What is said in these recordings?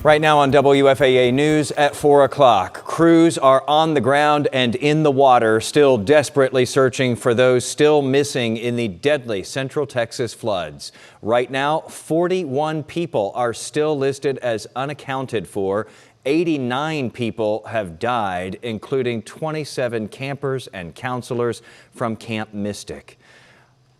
Right now on WFAA News at 4 o'clock, crews are on the ground and in the water, still desperately searching for those still missing in the deadly Central Texas floods. Right now, 41 people are still listed as unaccounted for. 89 people have died, including 27 campers and counselors from Camp Mystic.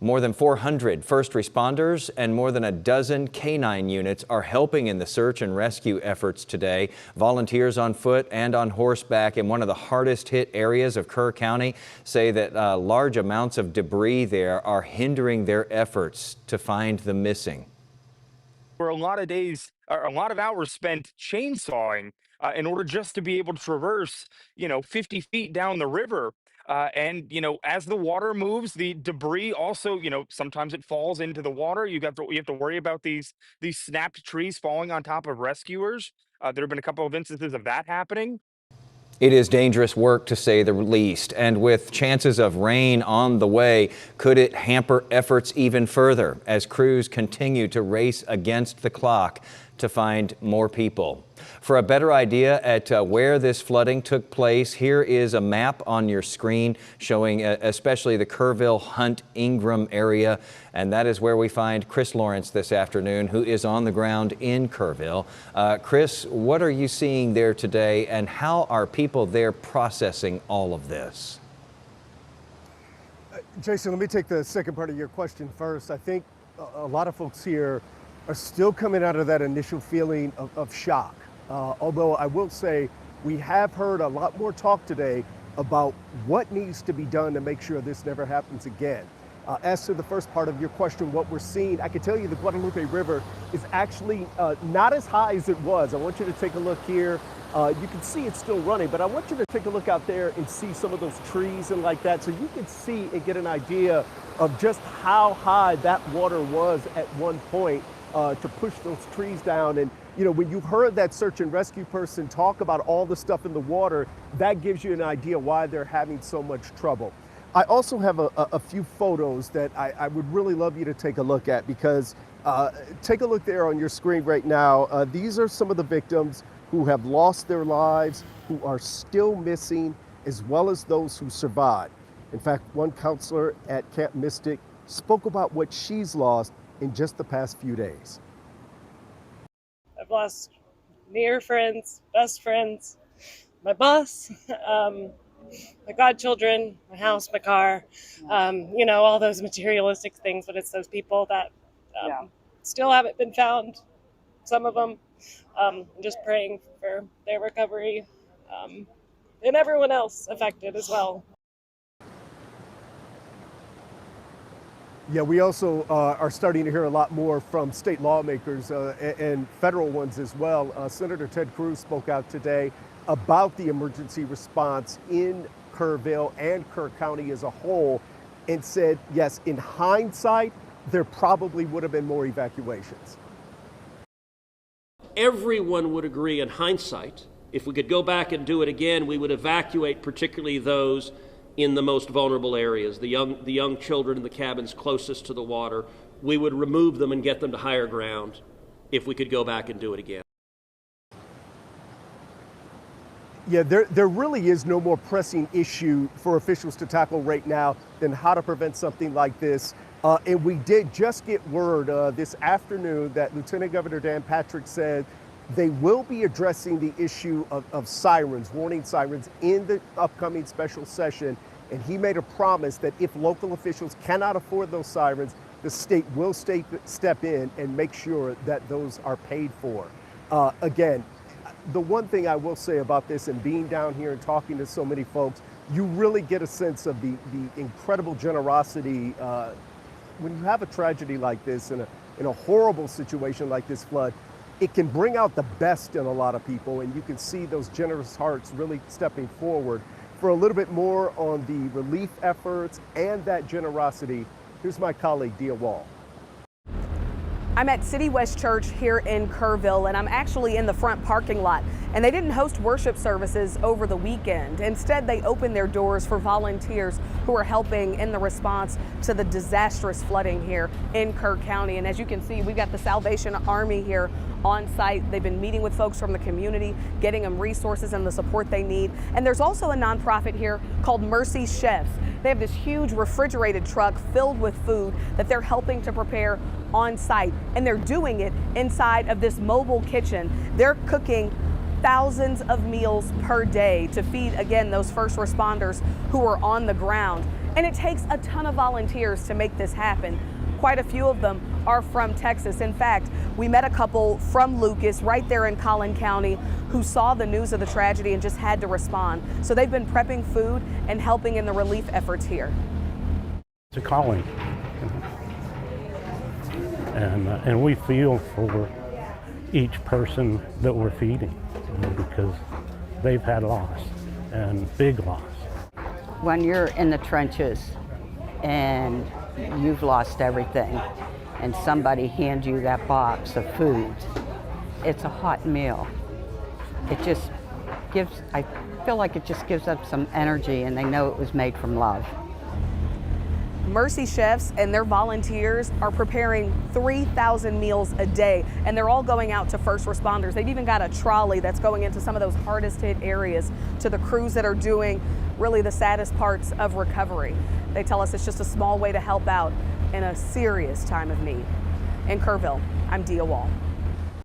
More than 400 first responders and more than a dozen canine units are helping in the search and rescue efforts today. Volunteers on foot and on horseback in one of the hardest hit areas of Kerr County say that large amounts of debris there are hindering their efforts to find the missing. For a lot of days, or a lot of hours spent chainsawing in order just to be able to traverse, 50 feet down the river. As the water moves, the debris also, sometimes it falls into the water. You have to worry about these snapped trees falling on top of rescuers. There have been a couple of instances of that happening. It is dangerous work, to say the least, and with chances of rain on the way, could it hamper efforts even further as crews continue to race against the clock to find more people? For a better idea at where this flooding took place, here is a map on your screen showing especially the Kerrville, Hunt, Ingram area, and that is where we find Chris Lawrence this afternoon, who is on the ground in Kerrville. Chris, what are you seeing there today, and how are people there processing all of this? Jason, let me take the second part of your question first. I think a lot of folks here are still coming out of that initial feeling of shock. Although I will say we have heard a lot more talk today about what needs to be done to make sure this never happens again. As to the first part of your question, what we're seeing, I can tell you the Guadalupe River is actually not as high as it was. I want you to take a look here. You can see it's still running, but I want you to take a look out there and see some of those trees and like that, so you can see and get an idea of just how high that water was at one point to push those trees down. And when you've heard that search and rescue person talk about all the stuff in the water, that gives you an idea why they're having so much trouble. I also have a few photos that I would really love you to take a look at, because take a look there on your screen right now. These are some of the victims who have lost their lives, who are still missing, as well as those who survived. In fact, one counselor at Camp Mystic spoke about what she's lost in just the past few days. I've lost near friends, best friends, my boss, my godchildren, my house, my car, all those materialistic things, but it's those people that still haven't been found, some of them. I'm just praying for their recovery and everyone else affected as well. Yeah, we also are starting to hear a lot more from state lawmakers and federal ones as well. Senator Ted Cruz spoke out today about the emergency response in Kerrville and Kerr County as a whole, and said, yes, in hindsight, there probably would have been more evacuations. Everyone would agree in hindsight, if we could go back and do it again, we would evacuate particularly those in the most vulnerable areas, the young children in the cabins closest to the water. We would remove them and get them to higher ground if we could go back and do it again. Yeah, there really is no more pressing issue for officials to tackle right now than how to prevent something like this. And we did just get word this afternoon that Lieutenant Governor Dan Patrick said they will be addressing the issue of sirens, warning sirens, in the upcoming special session. And he made a promise that if local officials cannot afford those sirens, the state will step in and make sure that those are paid for. Again, the one thing I will say about this, and being down here and talking to so many folks, you really get a sense of the incredible generosity when you have a tragedy like this, in a horrible situation like this flood. It can bring out the best in a lot of people, and you can see those generous hearts really stepping forward. For a little bit more on the relief efforts and that generosity, here's my colleague, Dia Wall. I'm at City West Church here in Kerrville, and I'm actually in the front parking lot. And they didn't host worship services over the weekend. Instead, they opened their doors for volunteers who are helping in the response to the disastrous flooding here in Kerr County. And as you can see, we've got the Salvation Army here on site. They've been meeting with folks from the community, getting them resources and the support they need. And there's also a nonprofit here called Mercy Chefs. They have this huge refrigerated truck filled with food that they're helping to prepare on site. And they're doing it inside of this mobile kitchen. They're cooking thousands of meals per day to feed, again, those first responders who are on the ground. And it takes a ton of volunteers to make this happen. Quite a few of them are from Texas. In fact, we met a couple from Lucas right there in Collin County who saw the news of the tragedy and just had to respond. So they've been prepping food and helping in the relief efforts here. It's a calling, and we feel for each person that we're feeding, because they've had loss, and big loss. When you're in the trenches and you've lost everything and somebody hands you that box of food, it's a hot meal. It just gives, I feel like it just gives up some energy, and they know it was made from love. Mercy Chefs and their volunteers are preparing 3,000 meals a day, and they're all going out to first responders. They've even got a trolley that's going into some of those hardest hit areas to the crews that are doing really the saddest parts of recovery. They tell us it's just a small way to help out in a serious time of need. In Kerrville, I'm Dia Wall.